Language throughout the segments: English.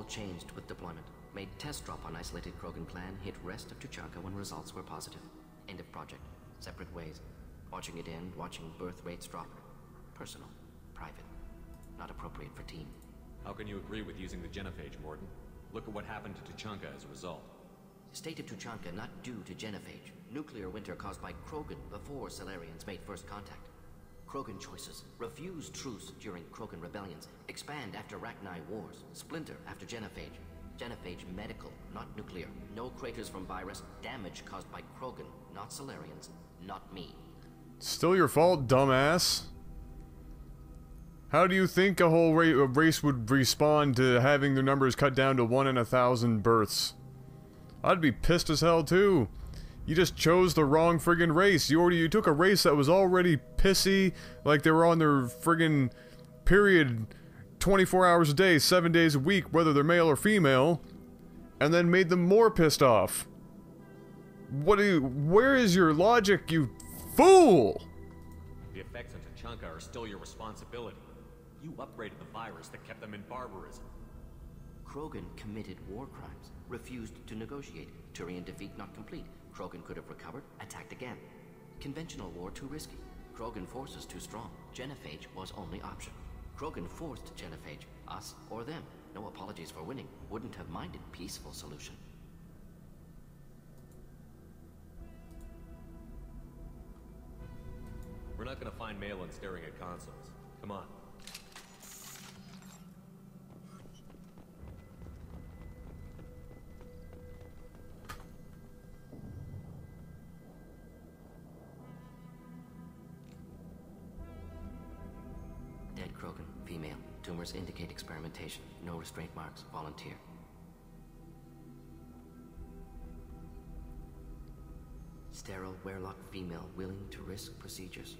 all changed with deployment. Made test drop on isolated Krogan clan, hit rest of Tuchanka when results were positive. End of project. Separate ways. Watching it end, watching birth rates drop. Personal. Private. Not appropriate for team. How can you agree with using the genophage, Morden? Look at what happened to Tuchanka as a result. State of Tuchanka not due to genophage. Nuclear winter caused by Krogan before Salarians made first contact. Krogan choices. Refuse truce during Krogan rebellions. Expand after Rachni wars. Splinter after genophage. Genophage medical, not nuclear. No craters from virus. Damage caused by Krogan, not Salarians, not me. Still your fault, dumbass. How do you think a whole race would respond to having their numbers cut down to 1 in 1,000 births? I'd be pissed as hell too. You just chose the wrong friggin' race. You took a race that was already pissy, like they were on their friggin' period 24 hours a day, 7 days a week, whether they're male or female, and then made them more pissed off. Where is your logic, you fool? The effects on Tuchanka are still your responsibility. You upgraded the virus that kept them in barbarism. Krogan committed war crimes, refused to negotiate. Turian defeat not complete. Krogan could have recovered, attacked again. Conventional war too risky. Krogan forces too strong. Genophage was only option. Krogan forced genophage, us or them. No apologies for winning. Wouldn't have minded peaceful solution. We're not gonna find Maelon staring at consoles. Come on. Dead Krogan, female. Tumors indicate experimentation. No restraint marks. Volunteer. Sterile, werelock female, willing to risk procedures.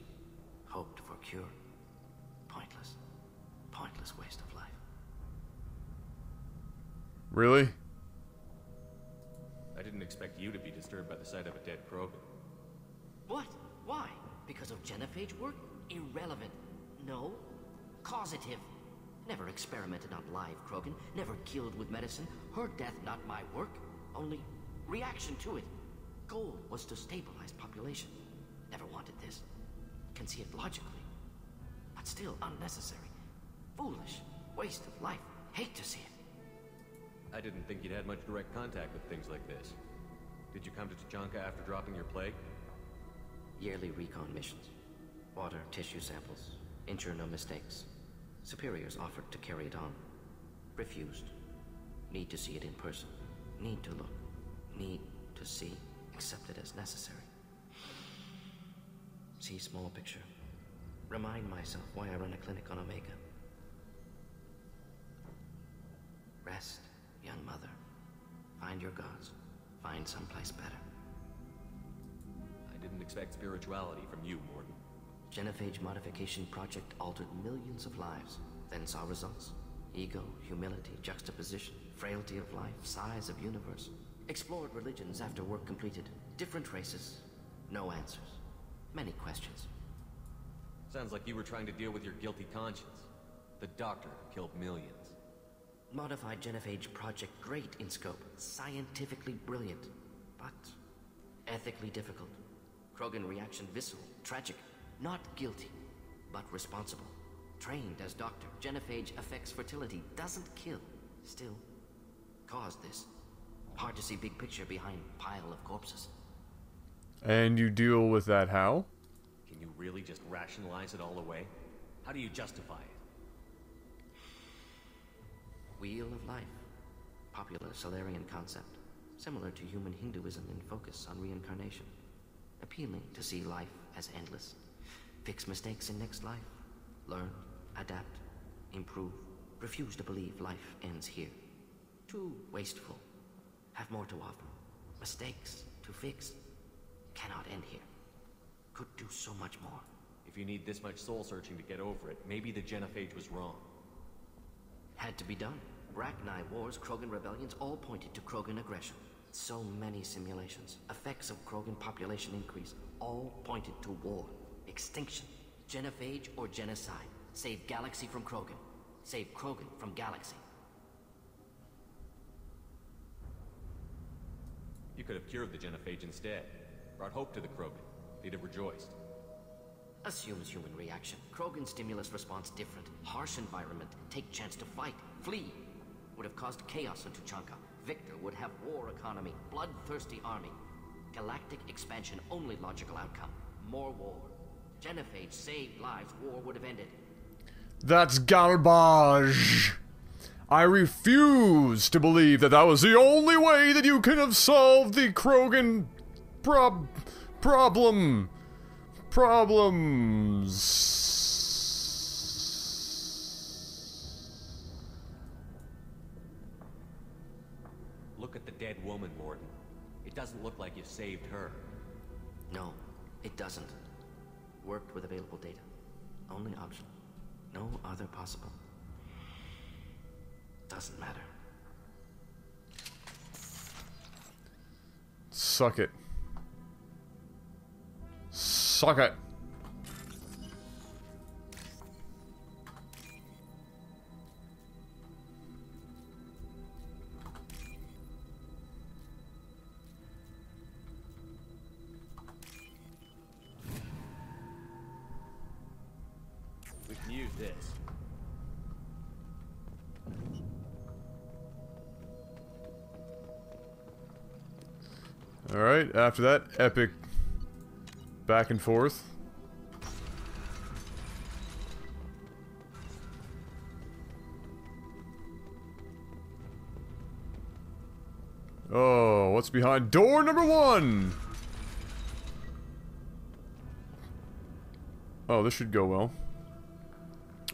Hoped for cure. Pointless. Pointless waste of life. Really? I didn't expect you to be disturbed by the sight of a dead Krogan. What? Why? Because of genophage work? Irrelevant. No. Causative. Never experimented on live Krogan. Never killed with medicine. Her death not my work. Only reaction to it. Goal was to stabilize population. Never wanted this. Can see it logically. But still unnecessary. Foolish. Waste of life. Hate to see it. I didn't think you'd had much direct contact with things like this. Did you come to Tuchanka after dropping your plague? Yearly recon missions. Water, tissue samples. Ensure no mistakes. Superiors offered to carry it on. Refused. Need to see it in person. Need to look. Need to see. Accept it as necessary. See small picture. Remind myself why I run a clinic on Omega. Rest, young mother. Find your gods. Find someplace better. I didn't expect spirituality from you, Morden. Genophage modification project altered millions of lives, then saw results. Ego, humility, juxtaposition, frailty of life, size of universe. Explored religions after work completed. Different races. No answers. Many questions. Sounds like you were trying to deal with your guilty conscience. The doctor who killed millions. Modified genophage project great in scope. Scientifically brilliant. But ethically difficult. Krogan reaction visceral, tragic. Not guilty, but responsible. Trained as doctor, genophage affects fertility, doesn't kill. Still, caused this. Hard to see big picture behind pile of corpses. And you deal with that how? Can you really just rationalize it all away? How do you justify it? Wheel of life. Popular Solarian concept. Similar to human Hinduism in focus on reincarnation. Appealing to see life as endless. Fix mistakes in next life. Learn, adapt, improve. Refuse to believe life ends here. Too wasteful. Have more to offer. Mistakes to fix. Cannot end here. Could do so much more. If you need this much soul searching to get over it, maybe the genophage was wrong. Had to be done. Rachni wars, Krogan rebellions, all pointed to Krogan aggression. So many simulations. Effects of Krogan population increase. All pointed to war. Extinction. Genophage or genocide. Save galaxy from Krogan. Save Krogan from galaxy. You could have cured the genophage instead. Brought hope to the Krogan. They'd have rejoiced. Assumes human reaction. Krogan stimulus response different. Harsh environment. Take chance to fight. Flee. Would have caused chaos into Chanka. Victor would have war economy. Bloodthirsty army. Galactic expansion. Only logical outcome. More war. Genophage saved lives. War would have ended. That's garbage. I refuse to believe that that was the only way that you could have solved the Krogan problems. Look at the dead woman, Mordin. It doesn't look like you saved her. No, it doesn't. Worked with available data. Only option. No other possible. Doesn't matter. Suck it. Suck it. We can use this. Alright, after that epic back and forth. Oh, what's behind door number 1? Oh, this should go well.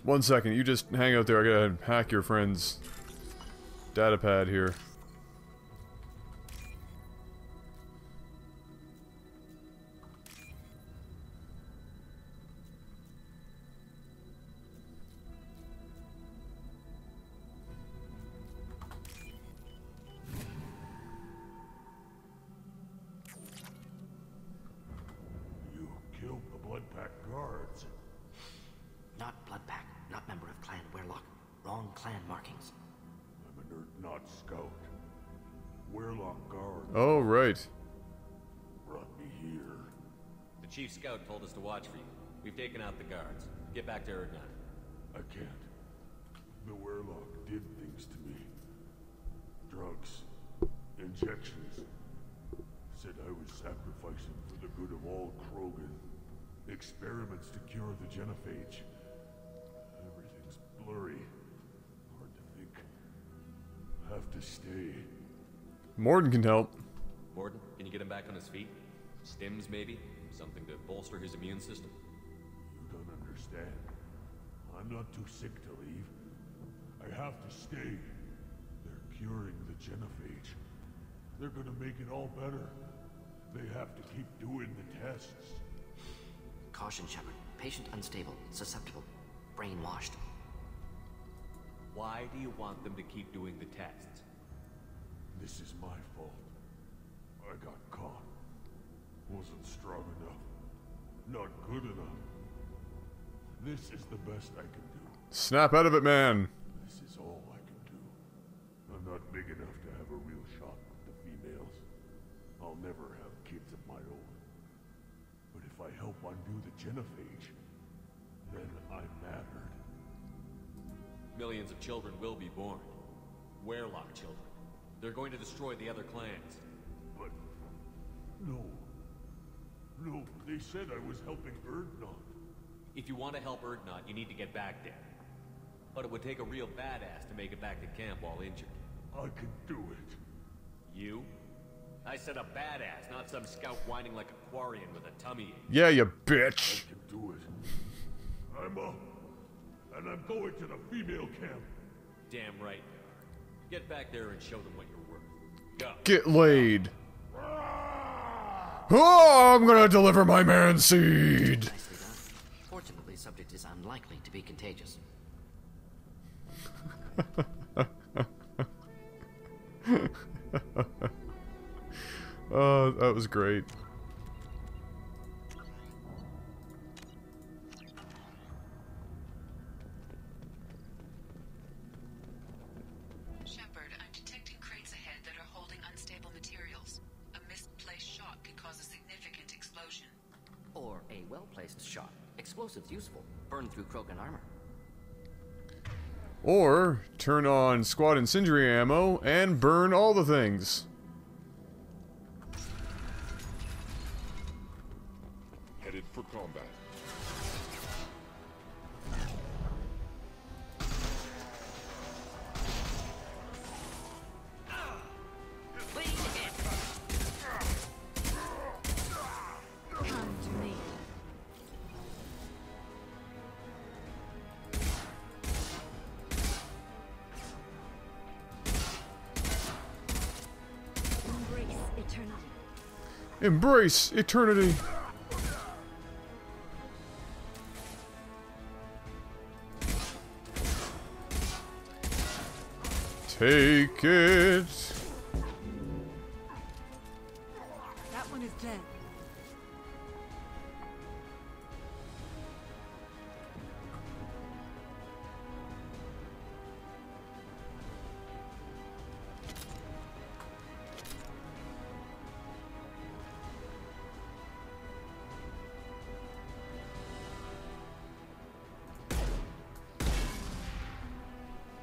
1 second, you just hang out there. I gotta hack your friend's datapad here. Oh, right. Brought me here. The Chief Scout told us to watch for you. We've taken out the guards. Get back to Erdnot. I can't. The Werlock did things to me. Drugs. Injections. Said I was sacrificing for the good of all Krogan. Experiments to cure the genophage. Everything's blurry. Hard to think. Have to stay. Mordin can help. Mordin, can you get him back on his feet? Stims, maybe? Something to bolster his immune system? You don't understand. I'm not too sick to leave. I have to stay. They're curing the genophage. They're gonna make it all better. They have to keep doing the tests. Caution, Shepard. Patient unstable, susceptible, brainwashed. Why do you want them to keep doing the tests? This is my fault. I got caught. Wasn't strong enough. Not good enough. This is the best I can do. Snap out of it, man. This is all I can do. I'm not big enough to have a real shot with the females. I'll never have kids of my own. But if I help undo the genophage, then I'm mattered. Millions of children will be born. Werlock children. They're going to destroy the other clans. But... no. No, they said I was helping Erdnot. If you want to help Erdnot, you need to get back there. But it would take a real badass to make it back to camp while injured. I can do it. You? I said a badass, not some scout whining like a Quarian with a tummy ache. Yeah, you I bitch. can do it. I'm up. And I'm going to the female camp. Damn right you are. Get back there and show them what you're worth. Go. Get laid. Oh, I'm gonna deliver my man seed. Nicely done. Fortunately, subject is unlikely to be contagious. Oh, that was great. Shepard, I'm detecting crates ahead that are holding unstable materials. A well-placed shot. Explosives useful. Burn through Krogan armor. Or turn on squad incendiary ammo and burn all the things. Headed for combat. Come to me. Embrace eternity. Embrace eternity. Take it. That one is dead.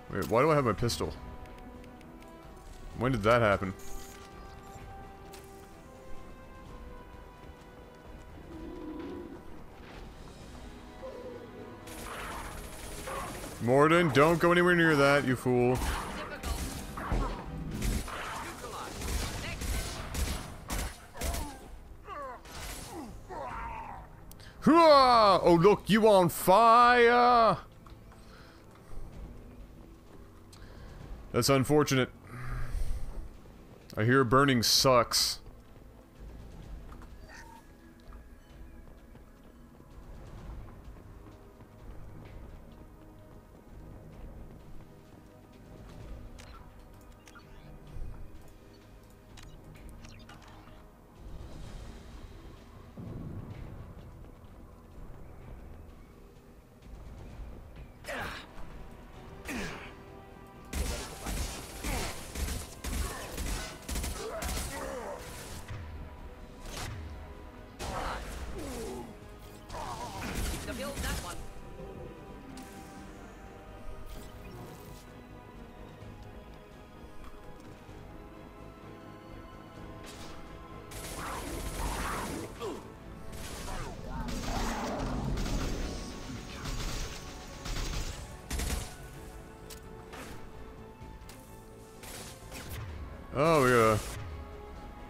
Wait, why do I have my pistol? When did that happen? Morden, don't go anywhere near that, you fool. Hooah! Oh look, you on fire! That's unfortunate. I hear burning sucks.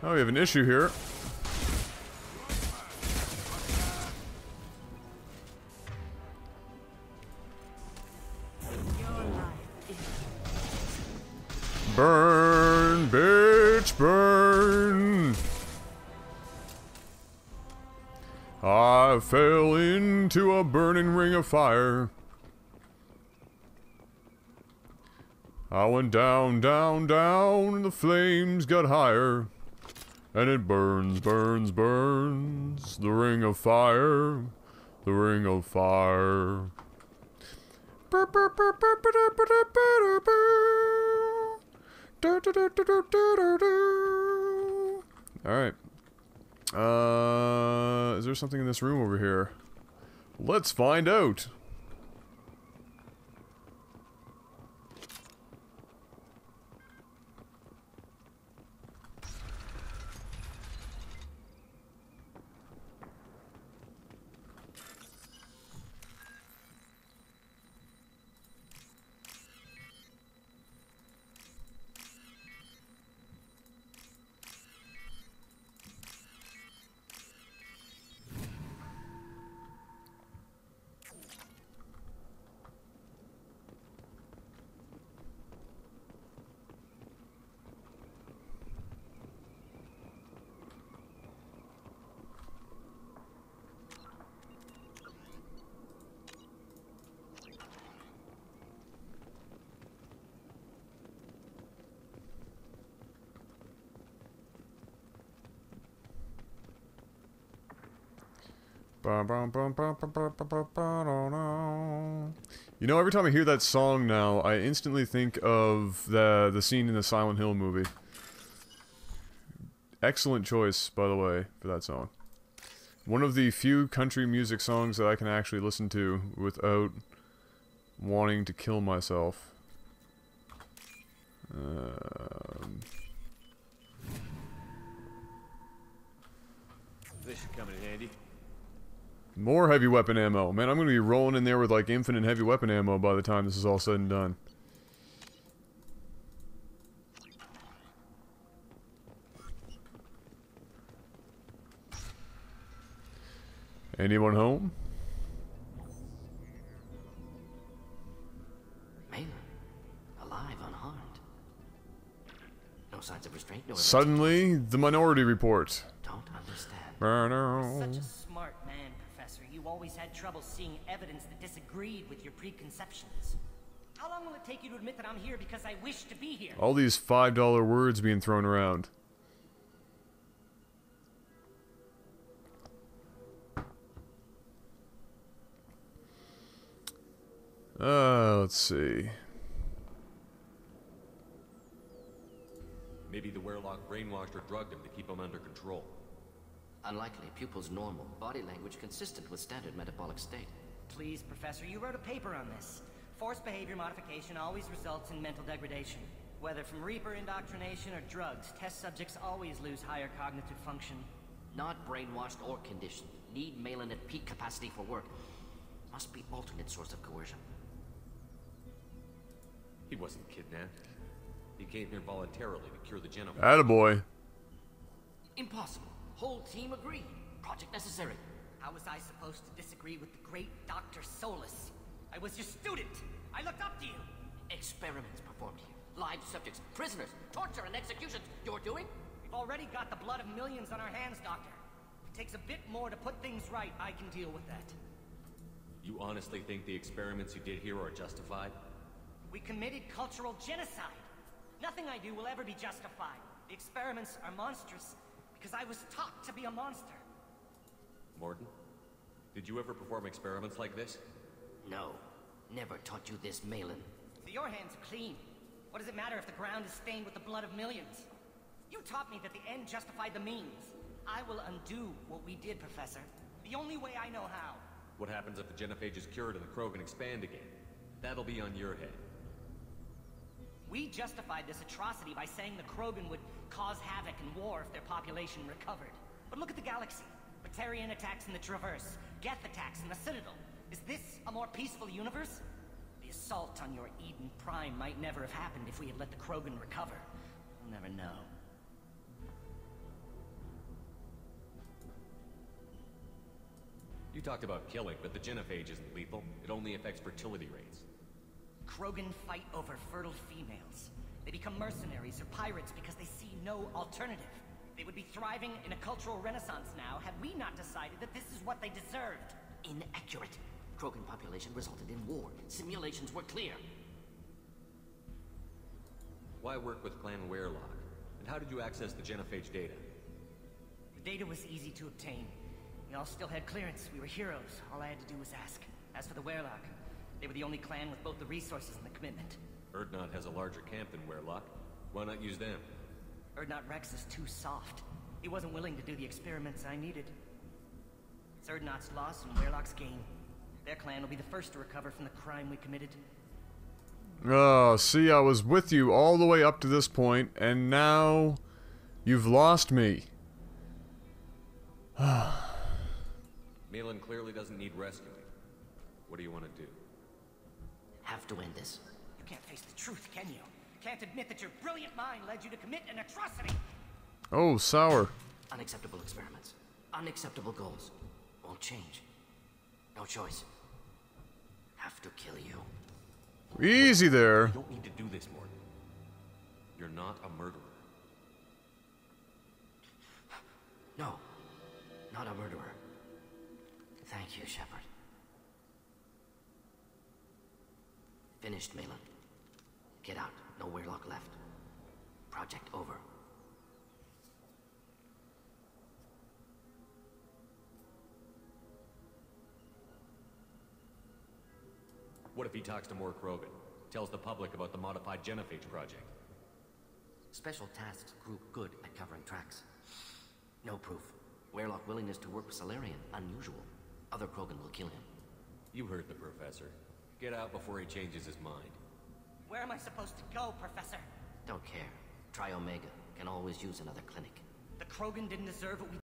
Oh, we have an issue here. Burn, bitch, burn. I fell into a burning ring of fire. I went down, down, down, and the flames got higher. And it burns, burns, burns. The ring of fire. The ring of fire. Alright. Is there something in this room over here? Let's find out. You know, every time I hear that song now, I instantly think of the scene in the Silent Hill movie. Excellent choice, by the way, for that song. One of the few country music songs that I can actually listen to without wanting to kill myself. This should come in handy. More heavy weapon ammo. Man, I'm gonna be rolling in there with like infinite heavy weapon ammo by the time this is all said and done. Anyone home? Maelon, alive, unharmed. No signs of restraint, no evidence. Suddenly, the Minority Report. Don't understand. Such a smart man, Professor. You always had trouble seeing evidence that disagreed with your preconceptions. How long will it take you to admit that I'm here because I wish to be here? All these $5 words being thrown around. Let's see. Maybe the Werelock brainwashed or drugged him to keep him under control. Unlikely. Pupil's normal. Body language consistent with standard metabolic state. Please, Professor, you wrote a paper on this. Forced behavior modification always results in mental degradation. Whether from Reaper indoctrination or drugs, test subjects always lose higher cognitive function. Not brainwashed or conditioned. Need Maelon at peak capacity for work. Must be alternate source of coercion. He wasn't kidnapped. He came here voluntarily to cure the genophage. Attaboy. Impossible. Whole team agreed. Project necessary. How was I supposed to disagree with the great Dr. Solus? I was your student. I looked up to you. Experiments performed here. Live subjects, prisoners, torture and executions. You're doing? We've already got the blood of millions on our hands, Doctor. If it takes a bit more to put things right, I can deal with that. You honestly think the experiments you did here are justified? We committed cultural genocide. Nothing I do will ever be justified. The experiments are monstrous because I was taught to be a monster. Morton, did you ever perform experiments like this? No. Never taught you this, Maelon. So your hands are clean. What does it matter if the ground is stained with the blood of millions? You taught me that the end justified the means. I will undo what we did, Professor. The only way I know how. What happens if the genophage is cured and the Krogan expand again? That'll be on your head. We justified this atrocity by saying the Krogan would cause havoc and war if their population recovered. But look at the galaxy. Batarian attacks in the Traverse, Geth attacks in the Citadel. Is this a more peaceful universe? The assault on your Eden Prime might never have happened if we had let the Krogan recover. We'll never know. You talked about killing, but the genophage isn't lethal. It only affects fertility rates. Krogan fight over fertile females. They become mercenaries or pirates because they see no alternative. They would be thriving in a cultural renaissance now had we not decided that this is what they deserved. Inaccurate. Krogan population resulted in war. Simulations were clear. Why work with Clan Werelock? And how did you access the genophage data? The data was easy to obtain. We all still had clearance. We were heroes. All I had to do was ask. As for the Werelock, they were the only clan with both the resources and the commitment. Erdnot has a larger camp than Werelock. Why not use them? Erdnot Rex is too soft. He wasn't willing to do the experiments I needed. It's Erdnot's loss and Werelock's gain. Their clan will be the first to recover from the crime we committed. Oh, see, I was with you all the way up to this point, and now you've lost me. Maelon clearly doesn't need rescuing. What do you want to do? Have to end this. You can't face the truth, can you? Can't admit that your brilliant mind led you to commit an atrocity. Oh, sour. Unacceptable experiments. Unacceptable goals. Won't change. No choice. Have to kill you. Easy there. You don't need to do this, Morton. You're not a murderer. No. Not a murderer. Thank you, Shepard. Finished, Maelon. Get out. No Werelock left. Project over. What if he talks to more Krogan? Tells the public about the modified genophage project? Special Tasks Group good at covering tracks. No proof. Weirlock willingness to work with Salarian, unusual. Other Krogan will kill him. You heard the professor. Get out before he changes his mind. Where am I supposed to go, Professor? Don't care. Try Omega. Can always use another clinic. The Krogan didn't deserve what we